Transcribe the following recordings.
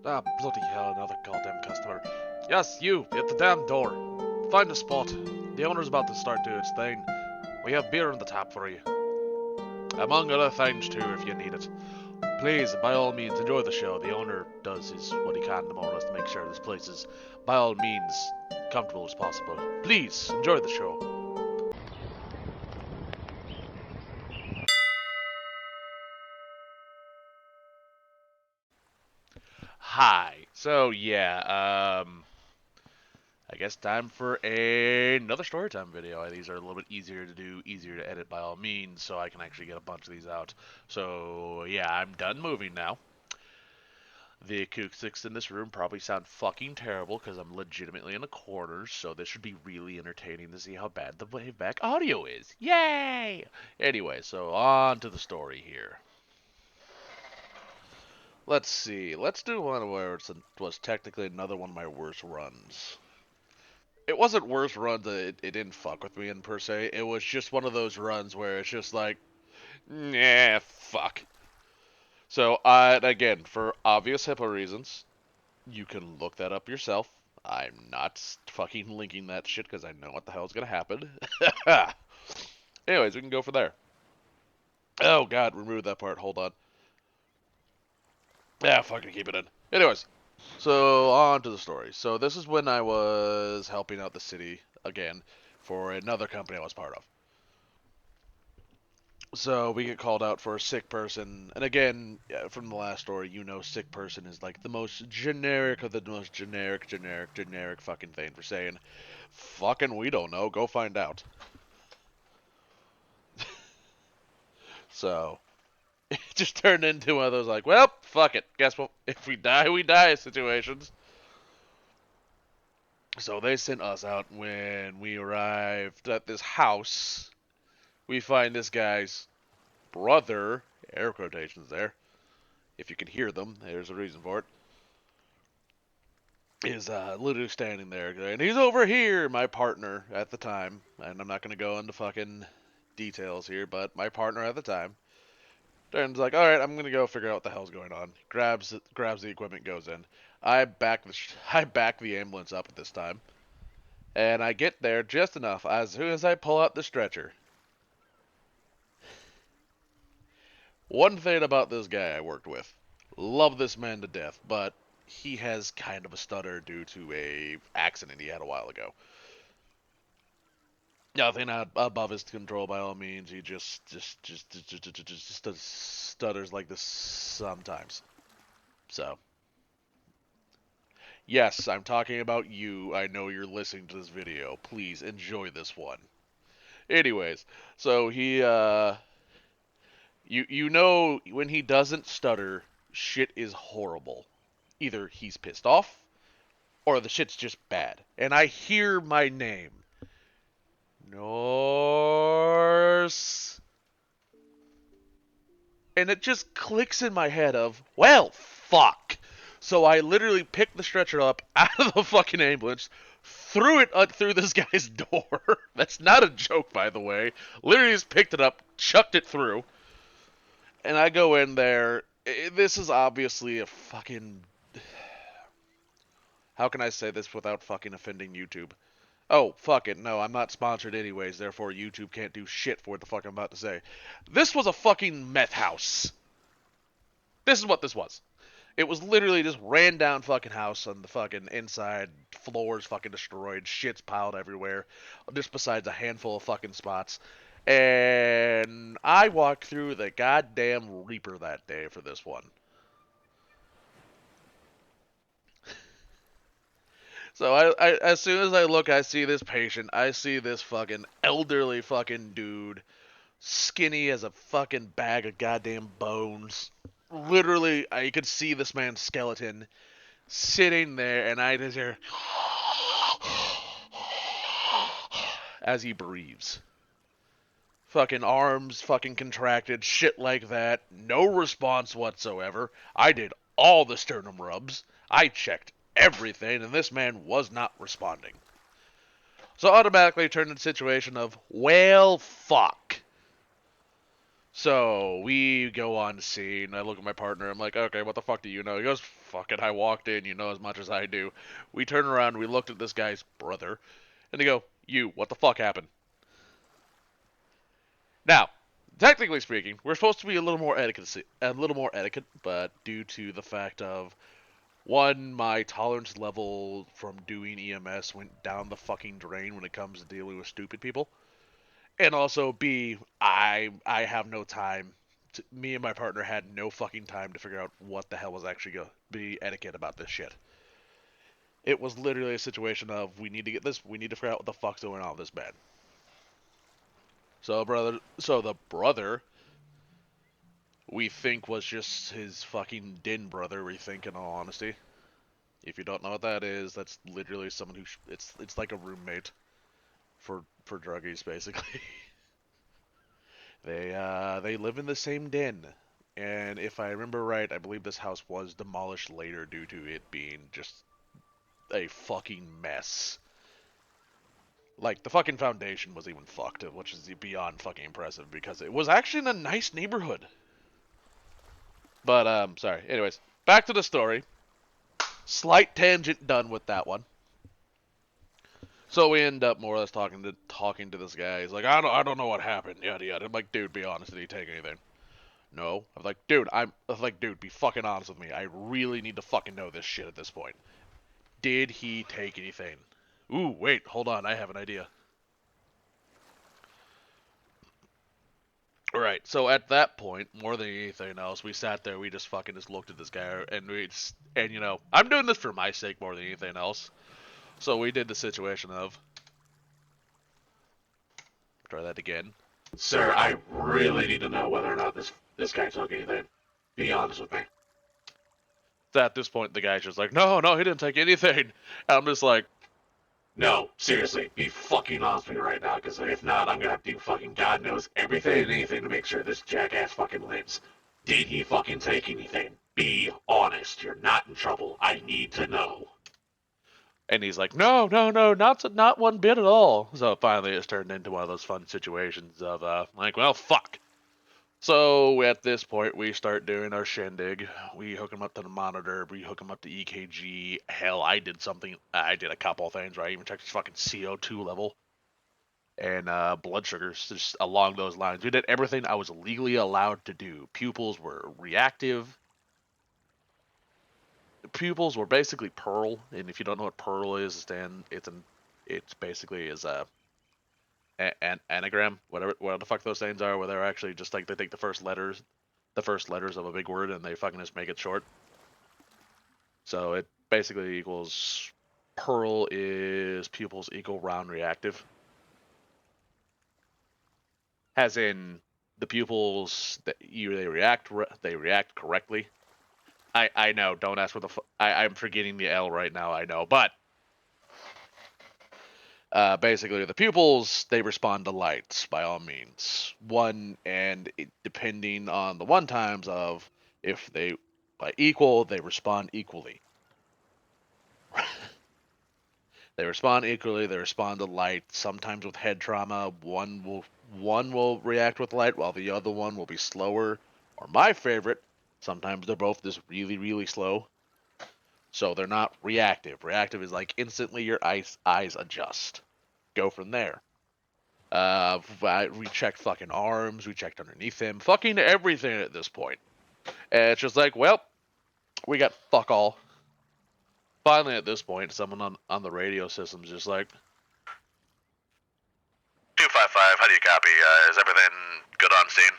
Ah, bloody hell, another goddamn customer. Yes, you, at the damn door. Find a spot. The owner's about to start doing its thing. We have beer on the tap for you. Among other things, too, if you need it. Please, by all means, enjoy the show. The owner does what he can, more or less, to make sure this place is, by all means, comfortable as possible. Please, enjoy the show. Hi. So, yeah, I guess time for another storytime video. These are a little bit easier to do, easier to edit by all means, so I can actually get a bunch of these out. So, yeah, I'm done moving now. The acoustics in this room probably sound fucking terrible because I'm legitimately in a corner, so this should be really entertaining to see how bad the waveback audio is. Yay! Anyway, so on to the story here. Let's see. Let's do one where it was technically another one of my worst runs. It wasn't worst runs. It didn't fuck with me in per se. It was just one of those runs where it's just like, nah, fuck. So, again, for obvious HIPAA reasons, you can look that up yourself. I'm not fucking linking that shit because I know what the hell's gonna happen. Anyways, we can go from there. Oh god, remove that part. Hold on. Yeah, fucking keep it in. Anyways, so on to the story. So this is when I was helping out the city again for another company I was part of. So we get called out for a sick person, and again, from the last story, you know, sick person is like the most generic of the most generic fucking thing for saying, fucking we don't know, go find out. So it just turned into one of those like, well, fuck it, guess what? If we die, we die situations. So they sent us out. When we arrived at this house, we find this guy's brother, air quotations there. If you can hear them, there's a reason for it. Is literally standing there, and he's over here, my partner at the time, and I'm not gonna go into fucking details here, but my partner at the time, turns like, all right, I'm gonna go figure out what the hell's going on. Grabs the equipment, goes in. I back the ambulance up at this time, and I get there just enough. As soon as I pull out the stretcher, one thing about this guy I worked with, love this man to death, but he has kind of a stutter due to a accident he had a while ago. Nothing above his control by all means. He just stutters like this sometimes. So, yes, I'm talking about you. I know you're listening to this video. Please enjoy this one. Anyways, so you know when he doesn't stutter, shit is horrible. Either he's pissed off or the shit's just bad. And I hear my name. Norse. And it just clicks in my head of, well, fuck. So I literally picked the stretcher up out of the fucking ambulance, threw it through this guy's door. That's not a joke, by the way. Literally just picked it up, chucked it through, and I go in there. This is obviously a fucking... How can I say this without fucking offending YouTube? Oh, fuck it. No, I'm not sponsored anyways, therefore YouTube can't do shit for what the fuck I'm about to say. This was a fucking meth house. This is what this was. It was literally just ran down fucking house on the fucking inside, floors fucking destroyed, shit's piled everywhere, just besides a handful of fucking spots. And I walked through the goddamn Reaper that day for this one. So as soon as I look, I see this patient. I see this fucking elderly fucking dude, skinny as a fucking bag of goddamn bones. Literally, I could see this man's skeleton sitting there, and I just hear as he breathes. Fucking arms fucking contracted, shit like that. No response whatsoever. I did all the sternum rubs. I checked everything, and this man was not responding. So automatically turned into the situation of, well, fuck. So we go on scene. I look at my partner. I'm like, okay, what the fuck do you know? He goes, fuck it. I walked in. You know as much as I do. We turn around. We looked at this guy's brother, and they go, you, what the fuck happened? Now, technically speaking, we're supposed to be a little more etiquette, but due to the fact of one, my tolerance level from doing EMS went down the fucking drain when it comes to dealing with stupid people. And also B, I have no time. Me and my partner had no fucking time to figure out what the hell was actually going to be etiquette about this shit. It was literally a situation of we need to get this, we need to figure out what the fuck's going on with this man. So the brother we think was just his fucking din brother. We think, in all honesty. If you don't know what that is, that's literally someone who it's like a roommate for druggies basically. They live in the same den, and if I remember right, I believe this house was demolished later due to it being just a fucking mess. Like the fucking foundation was even fucked, which is beyond fucking impressive because it was actually in a nice neighborhood. But sorry. Anyways, back to the story. Slight tangent done with that one. So we end up more or less talking to this guy. He's like, I don't know what happened, yada yada. I'm like, dude, be honest. Did he take anything? No. I was like, dude, be fucking honest with me. I really need to fucking know this shit at this point. Did he take anything? Ooh, wait, hold on. I have an idea. All right. So at that point, more than anything else, we sat there. We just fucking just looked at this guy, and you know, I'm doing this for my sake more than anything else. So we did the situation of try that again. Sir, I really need to know whether or not this guy took anything. Be honest with me. At this point, the guy's just like, no, no, he didn't take anything. And I'm just like, No, seriously, be fucking honest with me right now, because if not, I'm gonna have to do fucking God knows everything and anything to make sure this jackass fucking lives. Did he fucking take anything? Be honest. You're not in trouble. I need to know. and he's like, no, no, no, not one bit at all. So finally, it's turned into one of those fun situations of like, well, fuck. So at this point, we start doing our shindig. We hook him up to the monitor. We hook him up to EKG. Hell, I did something. I did a couple things. Right, I even checked his fucking CO2 level and blood sugars, just along those lines. We did everything I was legally allowed to do. Pupils were reactive. Pupils were basically pearl, and if you don't know what pearl is, it's basically is an anagram, whatever the fuck those things are, where they're actually just like they take the first letters of a big word, and they fucking just make it short. So it basically equals pearl is pupils equal round reactive, as in the pupils that they react correctly. I know. Don't ask what I'm forgetting the L right now. I know, but basically the pupils they respond to lights by all means. Depending on the one times of if they by equal they respond equally. They respond equally. They respond to light. Sometimes with head trauma, one will react with light while the other one will be slower. Or my favorite, sometimes they're both just really really slow. So they're not reactive. Reactive is like instantly your eyes adjust. Go from there. We checked fucking arms. We checked underneath him. Fucking everything at this point. And it's just like, well, we got fuck all. Finally, at this point, someone on the radio system is just like, 255, how do you copy? Is everything good on scene?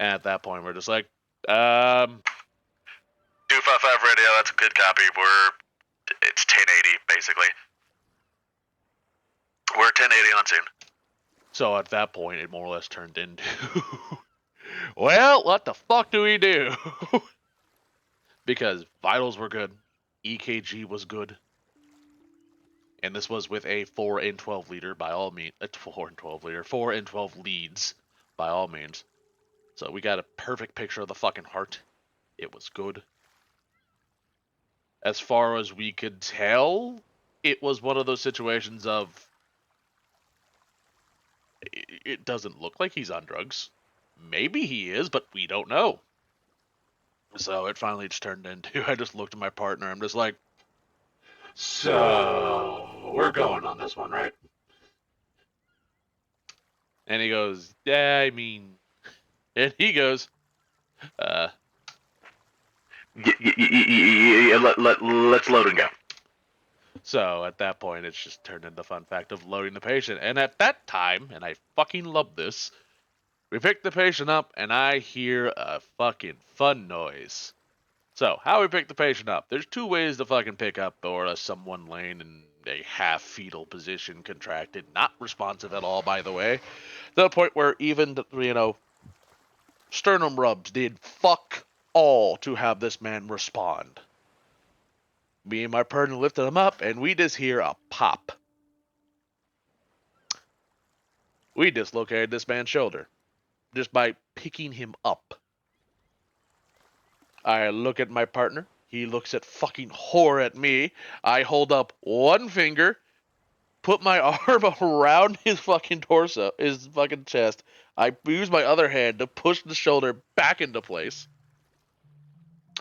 and at that point, we're just like, 255 radio, that's a good copy. It's 1080, basically. We're 1080 on scene. so at that point, it more or less turned into, well, what the fuck do we do? Because vitals were good, EKG was good, and this was with a 4 and 12 liter by all means. 4 and 12 liter, 4 and 12 leads by all means. So we got a perfect picture of the fucking heart. It was good. As far as we could tell, it was one of those situations of it doesn't look like he's on drugs. maybe he is, but we don't know. So it finally just turned into, I just looked at my partner. I'm just like, So, we're going on this one, right? and he goes, yeah, I mean, and he goes, uh, Let's load and go. so at that point, it's just turned into fun fact of loading the patient. And at that time, and I fucking love this, we pick the patient up, and I hear a fucking fun noise. So, how we pick the patient up? There's two ways to fucking pick up or someone laying in a half fetal position, contracted, not responsive at all, by the way, to the point where even, sternum rubs did fuck all to have this man respond. Me and my partner lifted him up, and we just hear a pop. We dislocated this man's shoulder just by picking him up. I look at my partner. He looks at fucking whore at me. I hold up one finger, put my arm around his fucking torso, his fucking chest. I use my other hand to push the shoulder back into place.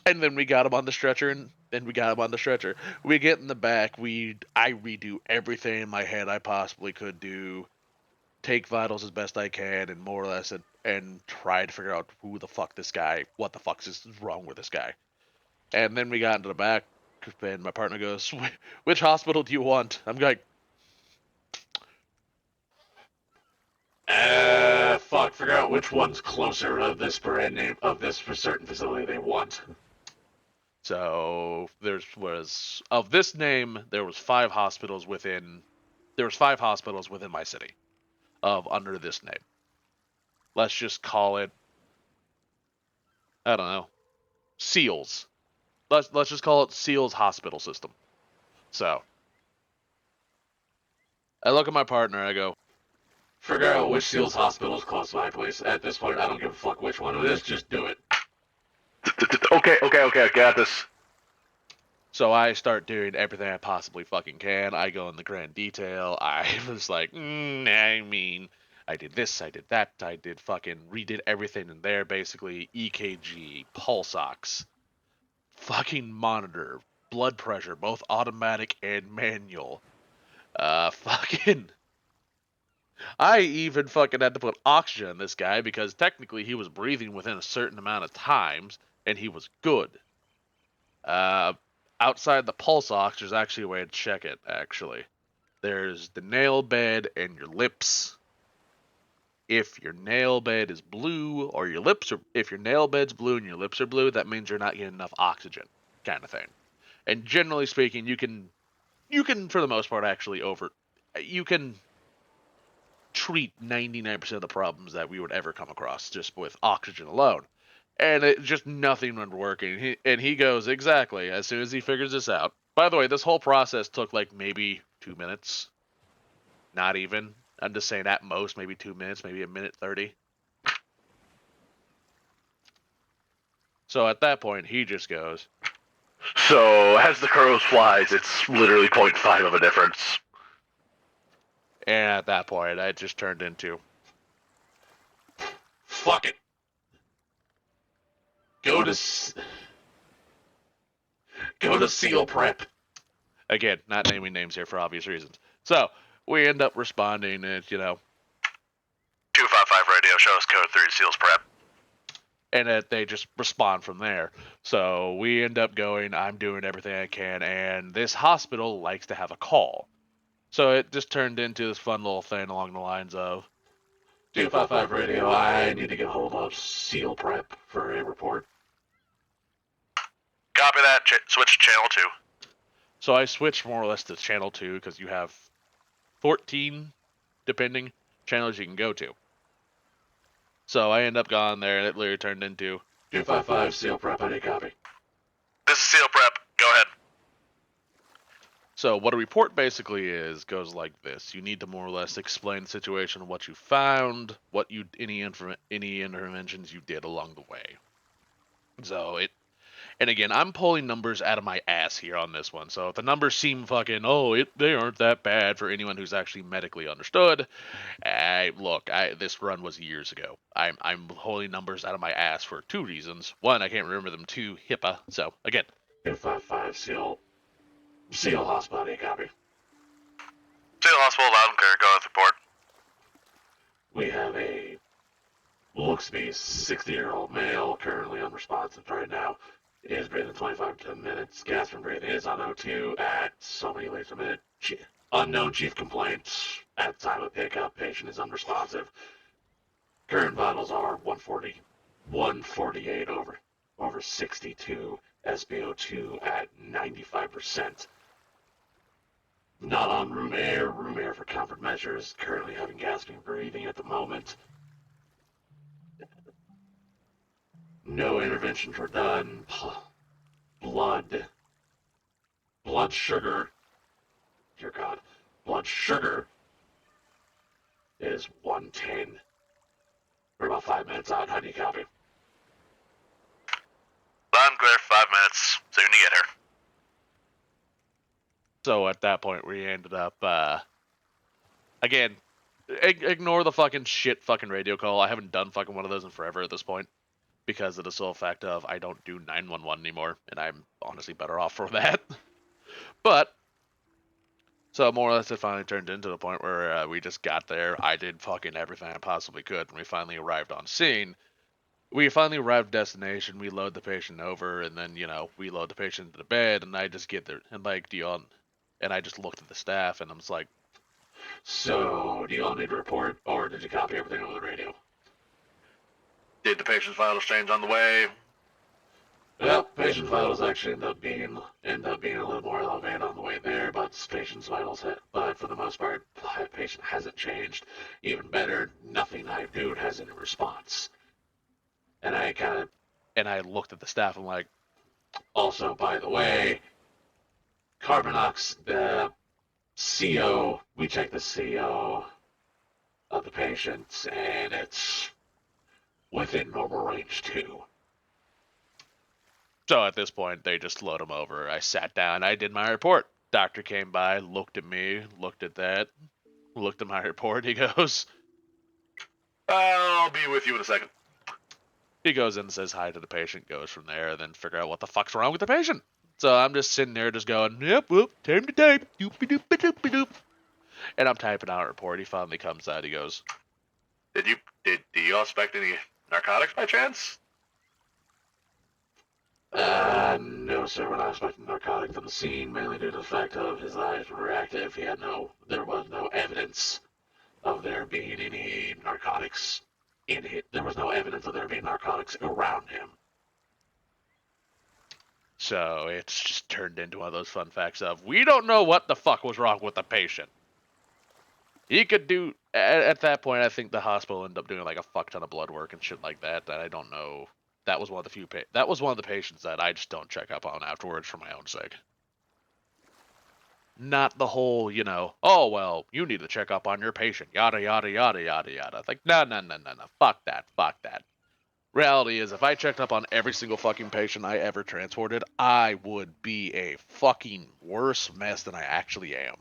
And then we got him on the stretcher, and then we got him on the stretcher. We get in the back. I redo everything in my head I possibly could do, take vitals as best I can, and more or less, and try to figure out who the fuck this guy, what the fuck is wrong with this guy. And then we got into the back, and my partner goes, "Which hospital do you want?" I'm like, Fuck, figure out which one's closer of this brand name, of this for certain facility they want. so of this name, there was 5 hospitals within my city of under this name. Let's just call it, I don't know, Seals. Let's just call it Seals Hospital System. So I look at my partner. I go, Figure out which SEALs hospital's close to my place. At this point, I don't give a fuck which one it is, just do it. Okay, I got this. so I start doing everything I possibly fucking can. I go in the grand detail. I was like, I mean, I did this, I did that, I did fucking redid everything in there, basically EKG, pulse ox, fucking monitor, blood pressure, both automatic and manual. Fucking I even fucking had to put oxygen in this guy because technically he was breathing within a certain amount of times and he was good. Uh, outside the pulse ox, there's actually a way to check it. Actually, there's the nail bed and your lips. If your nail bed is blue or your lips are, if your nail bed's blue and your lips are blue, that means you're not getting enough oxygen, kind of thing. And generally speaking, you can for the most part actually you can treat 99% of the problems that we would ever come across just with oxygen alone. And it just nothing was working. He goes, exactly, as soon as he figures this out. By the way, this whole process took like maybe 2 minutes. Not even. I'm just saying at most, maybe 2 minutes, maybe a minute 30. So at that point, he just goes, So, as the crows flies, it's literally 0.5 of a difference. and at that point, I just turned into, Fuck it. Go to SEAL prep. again, not naming names here for obvious reasons. So we end up responding, and 255 radio, show us code 3, SEALs prep. and they just respond from there. So we end up going, I'm doing everything I can, and this hospital likes to have a call. So it just turned into this fun little thing along the lines of, 255 radio, I need to get hold of SEAL prep for a report. Copy that, switch to channel 2. so I switched more or less to channel 2 because you have 14, depending, channels you can go to. So I end up going there, and it literally turned into, 255 SEAL prep, I need copy. This is SEAL prep, go ahead. so what a report basically goes like this. You need to more or less explain the situation, what you found, any interventions you did along the way. So And again, I'm pulling numbers out of my ass here on this one. So if the numbers seem fucking, they aren't that bad for anyone who's actually medically understood. This run was years ago. I'm pulling numbers out of my ass for two reasons. One, I can't remember them. Two, HIPAA. So again, 255 Seal Hospital, copy. Seal Hospital, loud and clear. Go with report. We have a looks to be 60-year-old male, currently unresponsive right now. Is breathing 25 to 10 minutes. Gas from breathing is on O2 at so many liters a minute. Unknown chief complaints at time of pickup. Patient is unresponsive. Current vitals are 140, 148 over 62. SpO2 at 95%. Not on room air for comfort measures. Currently having gasping breathing at the moment. No interventions were done. Blood sugar. Dear God. Blood sugar is 110. We're about 5 minutes out. How do you copy? Loud and clear, 5 minutes. Soon to get her. so at that point we ended up, again, ignore the fucking shit fucking radio call. I haven't done fucking one of those in forever at this point because of the sole fact of I don't do 911 anymore, and I'm honestly better off for that. But so more or less, it finally turned into the point where we just got there. I did fucking everything I possibly could, and we finally arrived on scene. We finally arrived at destination. We load the patient over, and then we load the patient into the bed, and I just get there and like, do you and I just looked at the staff, and I'm just like, So, do you all need to report, or did you copy everything over the radio? Did the patient's vitals change on the way? Well, patient's vitals actually end up being a little more elevated on the way there, but for the most part, patient hasn't changed. Even better, nothing I do has any response. And I looked at the staff, I'm like, also, by the way, the CO, we checked the CO of the patient, and it's within normal range too. so at this point, they just load him over. I sat down, I did my report. Doctor came by, looked at me, looked at that, looked at my report. He goes, I'll be with you in a second. he goes in and says hi to the patient, goes from there, and then figure out what the fuck's wrong with the patient. So I'm just sitting there just going, yep, whoop, time to type, doop-a-doop-a-doop-a-doop. And I'm typing out a report. He finally comes out, he goes, Do you all expect any narcotics by chance? No, sir, we're not expecting narcotics on the scene, mainly due to the fact of his eyes were active. There was no evidence of there being any narcotics in it. There was no evidence of there being narcotics around him. so it's just turned into one of those fun facts of, we don't know what the fuck was wrong with the patient. He could do, at that point, I think the hospital ended up doing like a fuck ton of blood work and shit like that, I don't know. That was one of the patients that I just don't check up on afterwards for my own sake. Not the whole, oh, well, you need to check up on your patient, yada, yada, yada, yada, yada. Like, no. Fuck that. Reality is, if I checked up on every single fucking patient I ever transported, I would be a fucking worse mess than I actually am.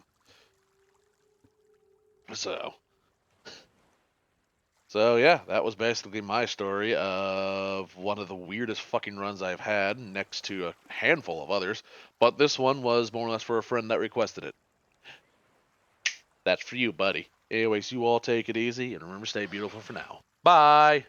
So yeah, that was basically my story of one of the weirdest fucking runs I've had, next to a handful of others. But this one was more or less for a friend that requested it. That's for you, buddy. Anyways, you all take it easy, and remember, stay beautiful for now. Bye!